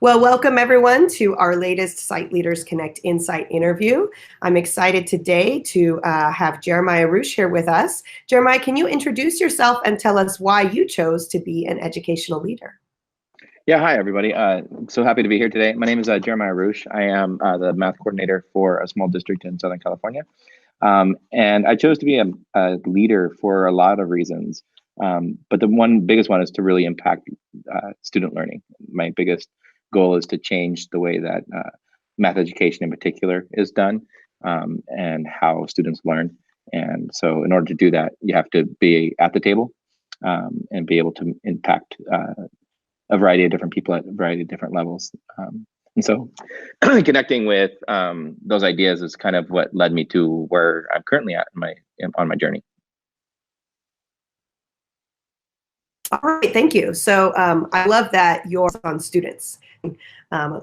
Well, welcome everyone to our latest Site Leaders Connect Insight interview. I'm excited today to have Jeremiah Ruesch here with us. Jeremiah, can you introduce yourself and tell us why you chose to be an educational leader? Yeah, hi everybody. So happy to be here today. My name is Jeremiah Ruesch. I am the math coordinator for a small district in Southern California. And I chose to be a leader for a lot of reasons. But the biggest one is to really impact student learning. My biggest goal is to change the way that math education in particular is done, and how students learn. And so in order to do that, you have to be at the table, and be able to impact a variety of different people at a variety of different levels. And so connecting with those ideas is kind of what led me to where I'm currently at on my journey. All right, thank you. So I love that you're on students,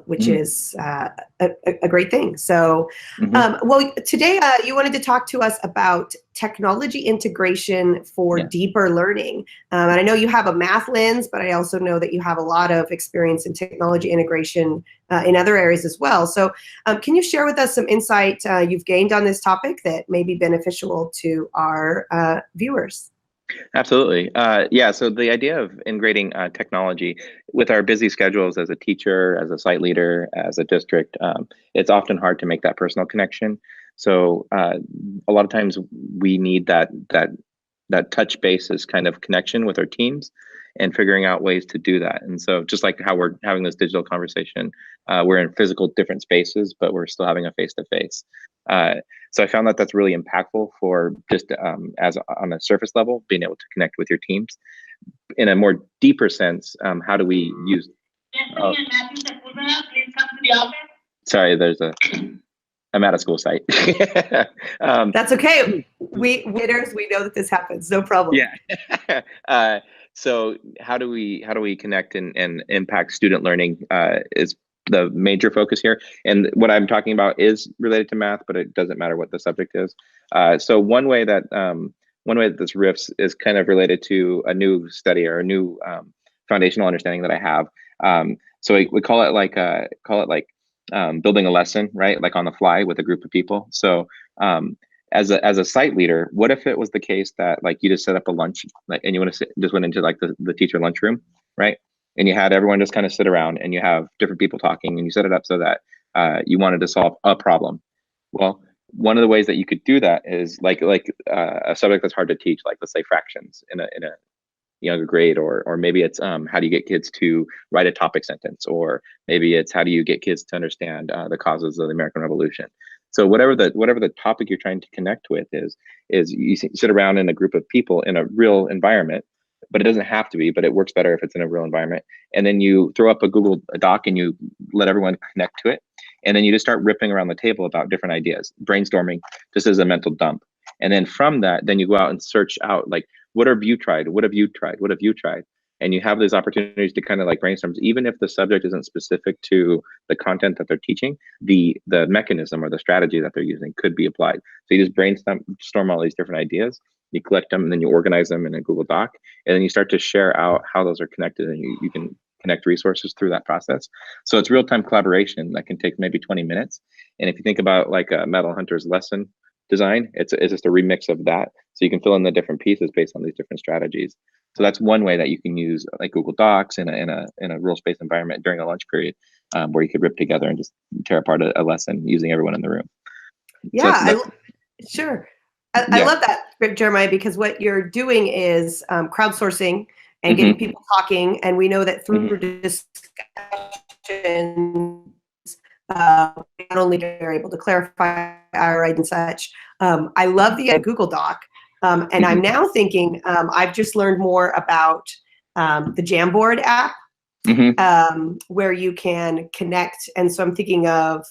which is a great thing. So, well, today you wanted to talk to us about technology integration for deeper learning. And I know you have a math lens, but I also know that you have a lot of experience in technology integration in other areas as well. So can you share with us some insight you've gained on this topic that may be beneficial to our viewers? Absolutely. Yeah, so the idea of integrating technology with our busy schedules as a teacher, as a site leader, as a district, it's often hard to make that personal connection. So a lot of times we need that touch basis kind of connection with our teams and figuring out ways to do that. And so just like how we're having this digital conversation, we're in physical different spaces, but we're still having a face-to-face. So I found that that's really impactful for just as on a surface level, being able to connect with your teams. In a more deeper sense, how do we use? Sorry, I'm at a school site. That's okay. We know that this happens. No problem. Yeah. So how do we connect and impact student learning is the major focus here. And what I'm talking about is related to math, but it doesn't matter what the subject is. So one way that this riffs is kind of related to a new study or a new foundational understanding that I have. So we call it like building a lesson, right? Like on the fly with a group of people. So as a site leader, what if it was the case that like you just set up a lunch, like, and you just went into like the teacher lunchroom, right? And you had everyone just kind of sit around and you have different people talking and you set it up so that you wanted to solve a problem. Well, one of the ways that you could do that is like a subject that's hard to teach, like let's say fractions in a younger grade, or maybe it's how do you get kids to write a topic sentence, or maybe it's how do you get kids to understand the causes of the American Revolution. So whatever the topic you're trying to connect with is you sit around in a group of people in a real environment, but it doesn't have to be, but it works better if it's in a real environment. And then you throw up a Google Doc and you let everyone connect to it. And then you just start ripping around the table about different ideas, brainstorming just as a mental dump. And then from that, then you go out and search out like, what have you tried? What have you tried? What have you tried? And you have those opportunities to kind of like brainstorm, even if the subject isn't specific to the content that they're teaching, the mechanism or the strategy that they're using could be applied. So you just brainstorm all these different ideas, you collect them, and then you organize them in a Google Doc, and then you start to share out how those are connected, and you can connect resources through that process. So it's real-time collaboration that can take maybe 20 minutes. And if you think about like a Metal Hunter's lesson design, it's just a remix of that. So you can fill in the different pieces based on these different strategies. So that's one way that you can use like Google Docs in a real space environment during a lunch period, where you could rip together and just tear apart a lesson using everyone in the room. Yeah, sure. I love that, Jeremiah, because what you're doing is crowdsourcing and getting people talking. And we know that through discussions, not only are able to clarify our and such. I love the Google Doc. And I'm now thinking, I've just learned more about the Jamboard app, where you can connect. And so I'm thinking of,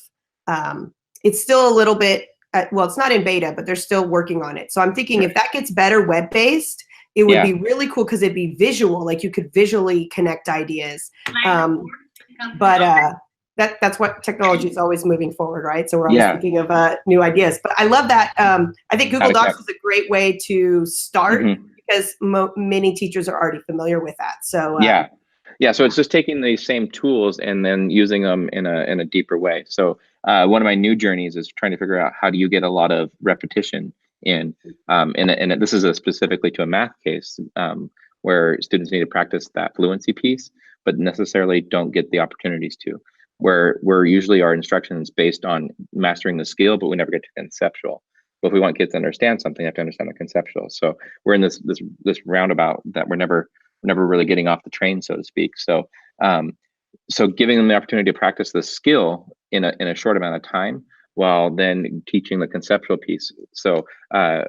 it's still a little bit, well, it's not in beta, but they're still working on it. So I'm thinking if that gets better web-based, it would be really cool because it'd be visual, like you could visually connect ideas. But that's what technology is always moving forward, right? So we're always thinking of new ideas. But I love that. I think Google Docs is a great way to start because many teachers are already familiar with that. So Yeah, so it's just taking these same tools and then using them in a deeper way. So one of my new journeys is trying to figure out how do you get a lot of repetition in, and this is specifically to a math case where students need to practice that fluency piece, but necessarily don't get the opportunities to. Where usually our instructions based on mastering the skill, but we never get to conceptual. But if we want kids to understand something, they have to understand the conceptual. So we're in this roundabout that we're never really getting off the train, so to speak. So so giving them the opportunity to practice the skill in a short amount of time while then teaching the conceptual piece. So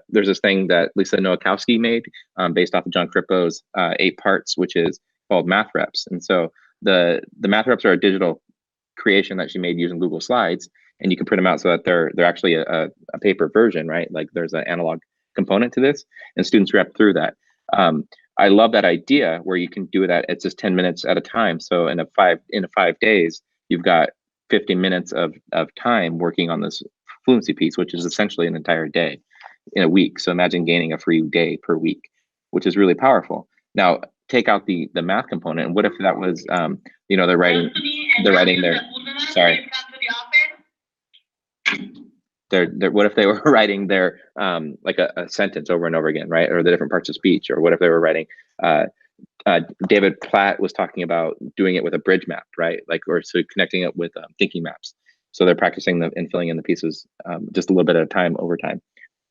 there's this thing that Lisa Nowakowski made based off of John Crippo's 8 parts, which is called Math Reps. And so the Math Reps are a digital creation that she made using Google Slides, and you can print them out so that they're actually a paper version, right? Like there's an analog component to this, and students rep through that. I love that idea where you can do that. It's just 10 minutes at a time. So in 5 days, you've got 50 minutes of time working on this fluency piece, which is essentially an entire day in a week. So imagine gaining a free day per week, which is really powerful. Now take out the math component. And what if that was, they're writing their, sorry. What if they were writing their like a sentence over and over again, right? Or the different parts of speech, or what if they were writing David Platt was talking about doing it with a bridge map, right? Like, or so connecting it with thinking maps. So they're practicing and filling in the pieces just a little bit at a time over time.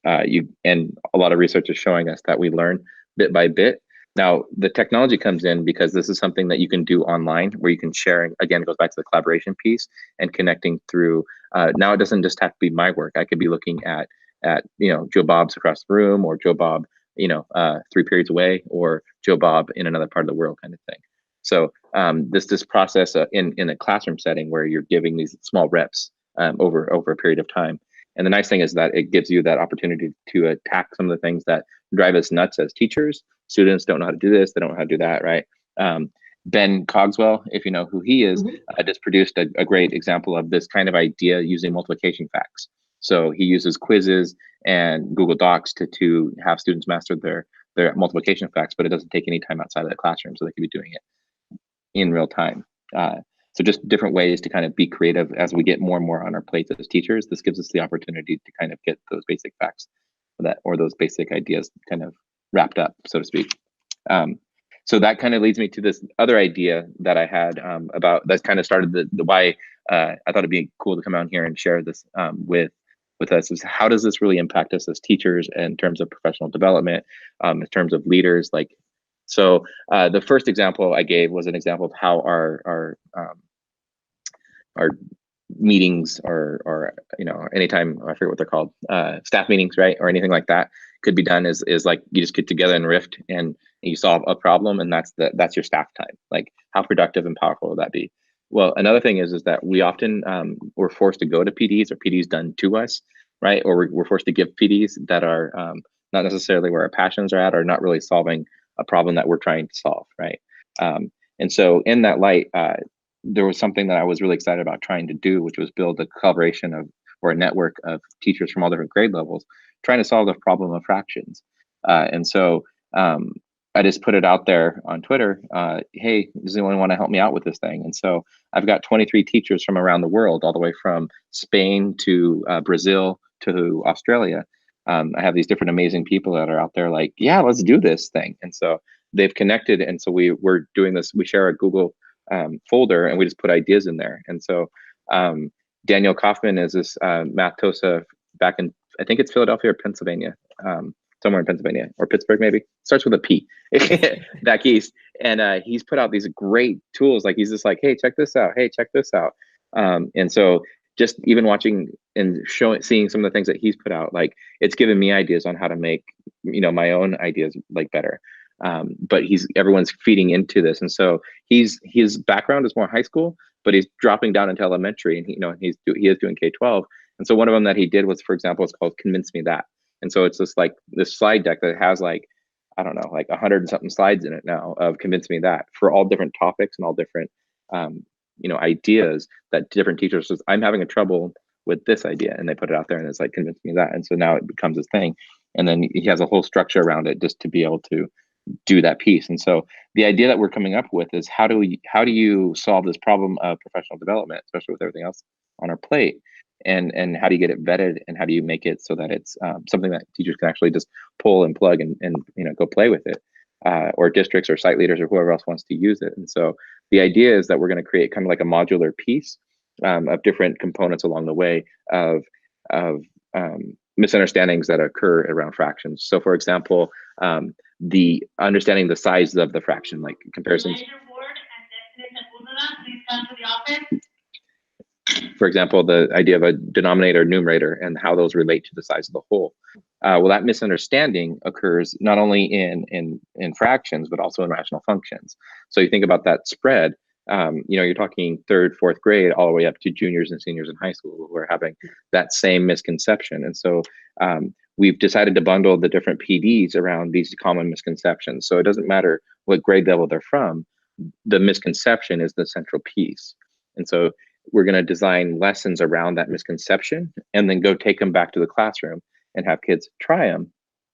And a lot of research is showing us that we learn bit by bit. Now the technology comes in because this is something that you can do online, where you can share. Again, it goes back to the collaboration piece and connecting through. Now it doesn't just have to be my work. I could be looking at Joe Bob's across the room, or Joe Bob 3 periods away, or Joe Bob in another part of the world, kind of thing. So this process in a classroom setting where you're giving these small reps over a period of time. And the nice thing is that it gives you that opportunity to attack some of the things that drive us nuts as teachers. Students don't know how to do this, they don't know how to do that, right? Ben Cogswell, if you know who he is, just produced a great example of this kind of idea using multiplication facts. So he uses quizzes and Google Docs to have students master their multiplication facts, but it doesn't take any time outside of the classroom, so they can be doing it in real time. So just different ways to kind of be creative as we get more and more on our plates as teachers. This gives us the opportunity to kind of get those basic facts or those basic ideas kind of wrapped up, so to speak. So that kind of leads me to this other idea that I had about that kind of started the why I thought it'd be cool to come out here and share this with us, is how does this really impact us as teachers in terms of professional development, in terms of leaders. Like, so the first example I gave was an example of how our meetings or anytime, I forget what they're called, staff meetings, right, or anything like that could be done is like you just get together and rift and you solve a problem, and that's your staff time. Like, how productive and powerful would that be? Well, another thing is that we often we're forced to go to PDs, or PDs done to us, right? Or we're forced to give PDs that are not necessarily where our passions are at, or not really solving a problem that we're trying to solve, right? And so in that light, there was something that I was really excited about trying to do, which was build a collaboration of, or a network of teachers from all different grade levels, trying to solve the problem of fractions. And so I just put it out there on Twitter. Hey, does anyone want to help me out with this thing? And so I've got 23 teachers from around the world, all the way from Spain to Brazil to Australia. I have these different amazing people that are out there like, yeah, let's do this thing. And so they've connected. And so we're doing this. We share a Google folder, and we just put ideas in there. And so Daniel Kaufman is this math TOSA back in, I think it's Philadelphia or Pennsylvania, somewhere in Pennsylvania, or Pittsburgh maybe. Starts with a P, back east. And he's put out these great tools. Like, he's just like, hey, check this out. Hey, check this out. And so just even watching and seeing some of the things that he's put out, like, it's given me ideas on how to make my own ideas like better. But everyone's feeding into this, and so his background is more high school, but he's dropping down into elementary, and he is doing K-12. And so one of them that he did was, for example, it's called "Convince Me That," and so it's just like this slide deck that has like, I don't know, like 100 and something slides in it now of "Convince Me That" for all different topics and all different ideas that different teachers says, I'm having a trouble with this idea, and they put it out there, and it's like, convince me that. And so now it becomes this thing, and then he has a whole structure around it just to be able to do that piece. And so the idea that we're coming up with is how do you solve this problem of professional development, especially with everything else on our plate, and how do you get it vetted, and how do you make it so that it's something that teachers can actually just pull and plug and go play with it, or districts or site leaders or whoever else wants to use it. And so the idea is that we're going to create kind of like a modular piece of different components along the way of misunderstandings that occur around fractions. So for example, the understanding the size of the fraction, like comparisons. For example, the idea of a denominator, numerator, and how those relate to the size of the whole. Well, that misunderstanding occurs not only in fractions, but also in rational functions. So you think about that spread. You're talking third, fourth grade, all the way up to juniors and seniors in high school who are having that same misconception. And so we've decided to bundle the different PDs around these common misconceptions. So it doesn't matter what grade level they're from, the misconception is the central piece. And so we're going to design lessons around that misconception and then go take them back to the classroom and have kids try them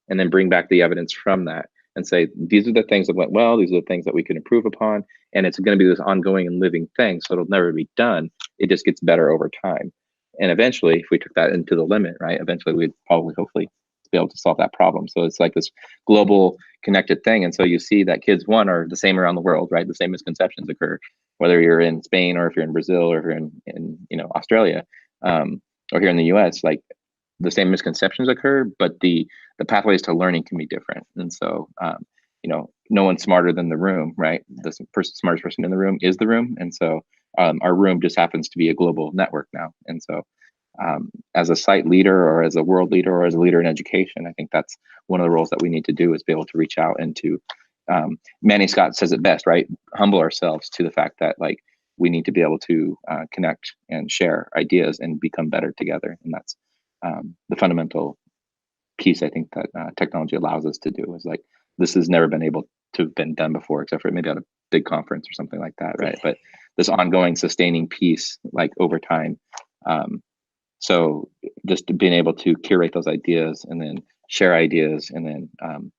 and then bring back the evidence from that and say, these are the things that went well, these are the things that we can improve upon. And it's going to be this ongoing and living thing. So it'll never be done. It just gets better over time. And eventually, if we took that into the limit, right, eventually we'd probably, hopefully, be able to solve that problem. So it's like this global connected thing. And so you see that kids, one, are the same around the world, right? The same misconceptions occur, whether you're in Spain or if you're in Brazil or if you're in Australia, or here in the US, like the same misconceptions occur, but the pathways to learning can be different. And so, no one's smarter than the room, right? The smartest person in the room is the room. And so our room just happens to be a global network now. And so as a site leader or as a world leader or as a leader in education, I think that's one of the roles that we need to do, is be able to reach out and to, Manny Scott says it best, right? Humble ourselves to the fact that like we need to be able to connect and share ideas and become better together. And that's the fundamental piece I think that technology allows us to do, is like, this has never been able to have been done before, except for maybe at a big conference or something like that, right? But this ongoing sustaining piece, like over time. So just being able to curate those ideas and then share ideas and then,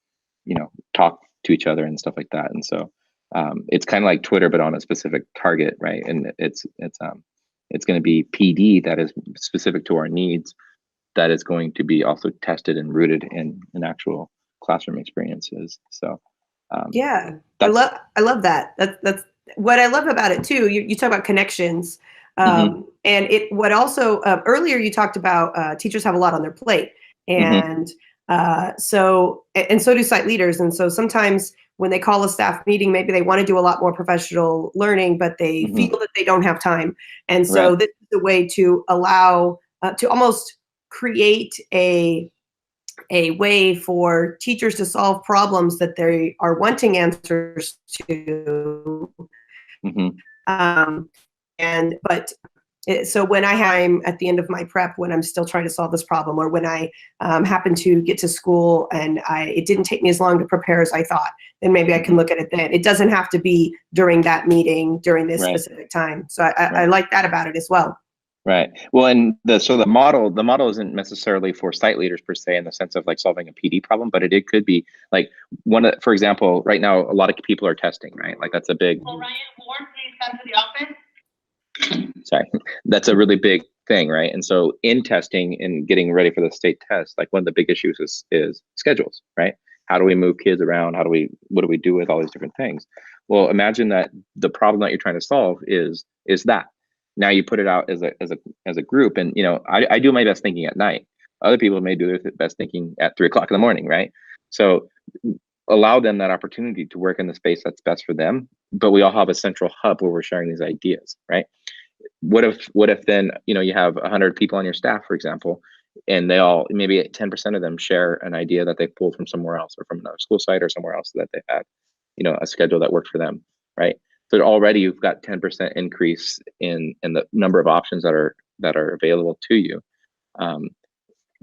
talk to each other and stuff like that. And so it's kind of like Twitter, but on a specific target, right? And it's going to be PD that is specific to our needs, that is going to be also tested and rooted in actual classroom experiences. So yeah, I love that. That's what I love about it too. You talk about connections. And what also earlier you talked about teachers have a lot on their plate, and so do site leaders. And so sometimes when they call a staff meeting, maybe they want to do a lot more professional learning, but they feel that they don't have time. And so this is a way to allow to almost create a way for teachers to solve problems that they are wanting answers to. So when I'm at the end of my prep, when I'm still trying to solve this problem, or when I happen to get to school and it didn't take me as long to prepare as I thought, then maybe I can look at it then. It doesn't have to be during that meeting, during this specific time. So I like that about it as well. Right. Well, and the model isn't necessarily for site leaders per se, in the sense of like solving a PD problem, but it could be like for example, right now, a lot of people are testing, right? Like that's a big. Well, Ryan Ward, please come to the office. Sorry, that's a really big thing, right? And so in testing and getting ready for the state test, like one of the big issues is schedules, right? How do we move kids around? What do we do with all these different things? Well, imagine that the problem that you're trying to solve is that. Now you put it out as a group, and I do my best thinking at night. Other people may do their best thinking at 3 o'clock in the morning, right? So allow them that opportunity to work in the space that's best for them. But we all have a central hub where we're sharing these ideas, right? What if then you have 100 people on your staff, for example, and they all, maybe 10% of them share an idea that they pulled from somewhere else, or from another school site or somewhere else, that they had a schedule that worked for them, right? So already you've got 10% increase in the number of options that are available to you,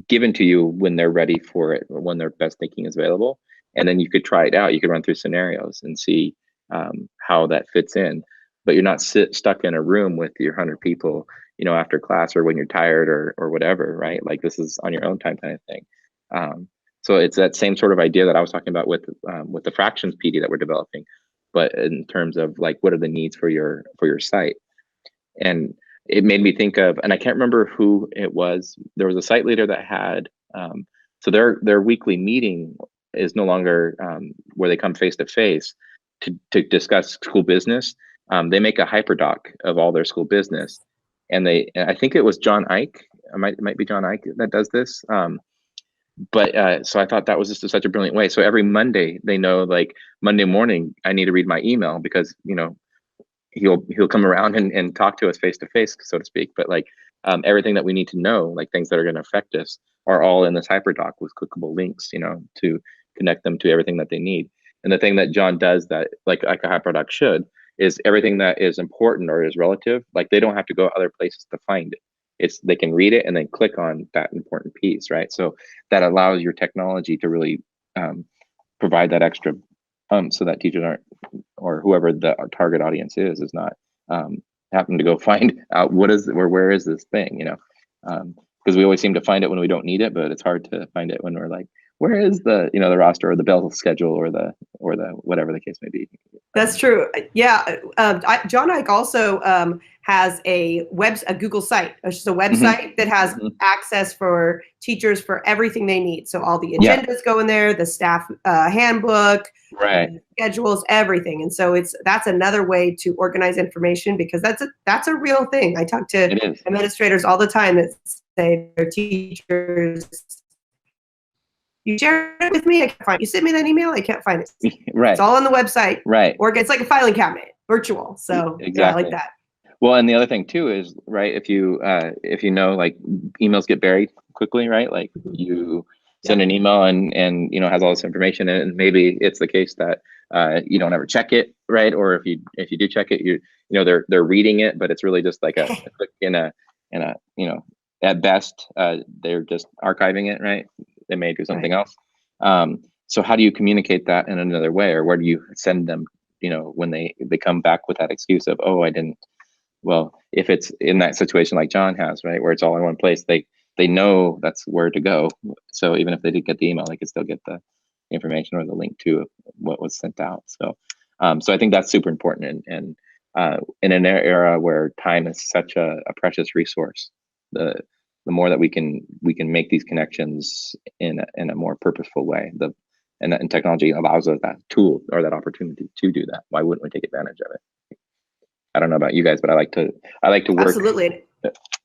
given to you when they're ready for it, or when their best thinking is available. And then you could try it out. You could run through scenarios and see how that fits in. But you're not stuck in a room with your 100 people, after class or when you're tired or whatever, right? Like this is on your own time kind of thing. So it's that same sort of idea that I was talking about with the fractions PD that we're developing, but in terms of like, what are the needs for your site? And it made me think of, and I can't remember who it was. There was a site leader that had, so their weekly meeting is no longer where they come face to face to discuss school business. They make a hyperdoc of all their school business, and I think it was John Ike. It might be John Ike that does this. But so I thought that was just such a brilliant way. So every Monday, they know, like, Monday morning, I need to read my email because, you know, he'll come around and talk to us face to face, so to speak. But like, everything that we need to know, like things that are going to affect us, are all in this hyperdoc with clickable links, you know, to connect them to everything that they need. And the thing that John does that, like a hyperdoc should, is everything that is important or is relative, like they don't have to go other places to find it. They can read it and then click on that important piece, right? So that allows your technology to really provide that extra so that teachers aren't, or whoever the target audience is not having to go find out where is this thing, you know? Because we always seem to find it when we don't need it, but it's hard to find it when we're like, where is the, you know, the roster or the bell schedule or the whatever the case may be. That's true. Yeah. John Ike also has a Google site. It's just a website that has access for teachers for everything they need. So all the agendas go in there, the staff handbook, right, schedules, everything. And so that's another way to organize information, because that's a real thing. I talk to administrators all the time that say their teachers, you share it with me, I can't find it. You send me that email, I can't find it. Right. It's all on the website. Right. Or it's like a filing cabinet, virtual. So exactly. Yeah, I like that. Well, and the other thing too is, right, if you know, like, emails get buried quickly, right? Like you send an email and you know, has all this information, and maybe it's the case that you don't ever check it, right? Or if you do check it, you know, they're reading it, but it's really just like a click in a you know, at best they're just archiving it, right? They may do something else. So how do you communicate that in another way, or where do you send them, you know, when they come back with that excuse of, oh, I didn't. Well, if it's in that situation like John has, right, where it's all in one place, they know that's where to go. So even if they did get the email, they could still get the information or the link to what was sent out. So so I think that's super important, and in an era where time is such a precious resource, the more that we can make these connections in a more purposeful way, and technology allows us that tool or that opportunity to do that. Why wouldn't we take advantage of it? I don't know about you guys, but I like to work. Absolutely.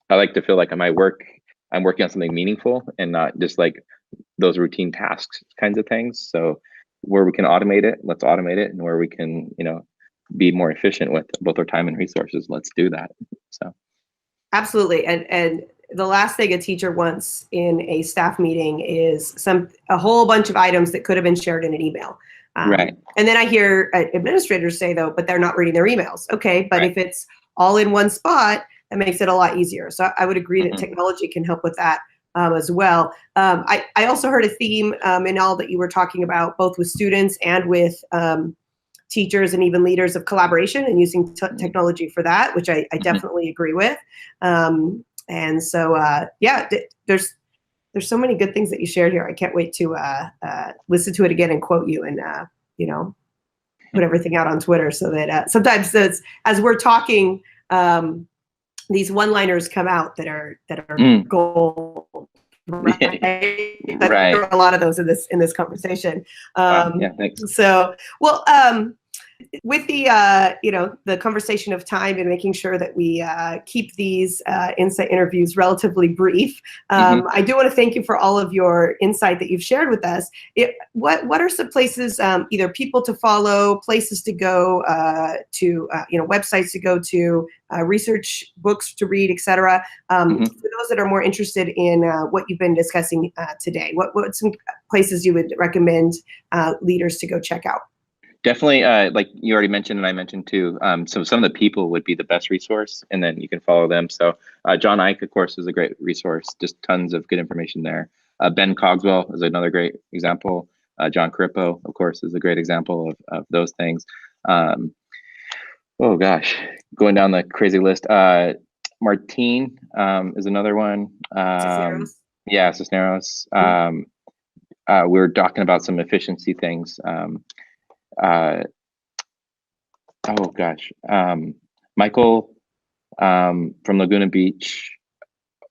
I like to feel like I'm working on something meaningful and not just like those routine tasks kinds of things. So where we can automate it, let's automate it, and where we can, you know, be more efficient with both our time and resources, let's do that. So absolutely. And the last thing a teacher wants in a staff meeting is a whole bunch of items that could have been shared in an email. Right. And then I hear administrators say, though, but they're not reading their emails. Okay, but if it's all in one spot, that makes it a lot easier. So I would agree that technology can help with that as well. I also heard a theme in all that you were talking about, both with students and with teachers and even leaders, of collaboration and using technology for that, which I definitely agree with. And so, yeah, there's so many good things that you shared here. I can't wait to listen to it again and quote you, and you know, put everything out on Twitter, so that sometimes as we're talking, these one-liners come out that are gold. Right? There are a lot of those in this conversation. Yeah, thanks. So, well, with the you know, the conversation of time and making sure that we keep these insight interviews relatively brief, I do want to thank you for all of your insight that you've shared with us. What are some places, either people to follow, places to go to, you know, websites to go to, research books to read, etc. For those that are more interested in what you've been discussing today, what some places you would recommend leaders to go check out? Definitely, like you already mentioned, and I mentioned too, so some of the people would be the best resource, and then you can follow them. So John Ike, of course, is a great resource, just tons of good information there. Ben Cogswell is another great example. John Carippo, of course, is a great example of those things. Oh gosh, going down the crazy list. Martine is another one. Cisneros. Yeah, Cisneros. we were talking about some efficiency things. Oh gosh, Michael from Laguna Beach.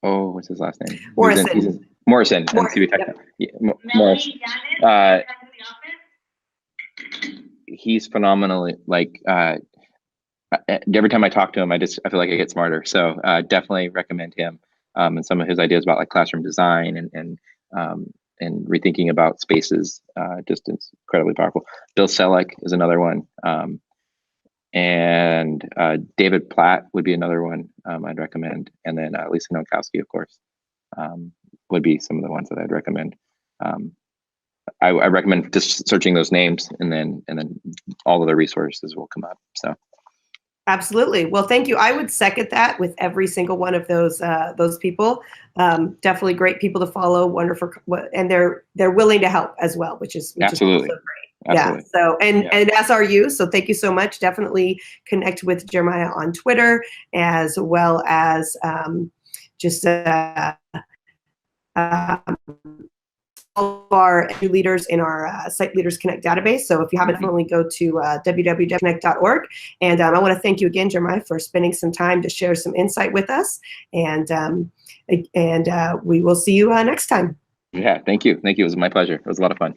Oh, what's his last name? Morrison. Morrison. Morrison, Yep. Yeah, Morris. He's phenomenally, like, every time I talk to him, I feel like I get smarter. So definitely recommend him, and some of his ideas about like classroom design and rethinking about spaces. Just is incredibly powerful. Bill Selleck is another one, and David Platt would be another one I'd recommend, and then Lisa Nowakowski, of course, would be some of the ones that I'd recommend. I recommend just searching those names, and then all of the resources will come up. So. Absolutely. Well, thank you. I would second that with every single one of those people. Definitely great people to follow. Wonderful, and they're willing to help as well, which is absolutely also great. Absolutely. Yeah. So and as are you. So thank you so much. Definitely connect with Jeremiah on Twitter, as well as just. All of our leaders in our Site Leaders Connect database. So if you haven't, definitely go to www.connect.org. And I want to thank you again, Jeremiah, for spending some time to share some insight with us. And we will see you next time. Yeah, thank you. Thank you. It was my pleasure. It was a lot of fun.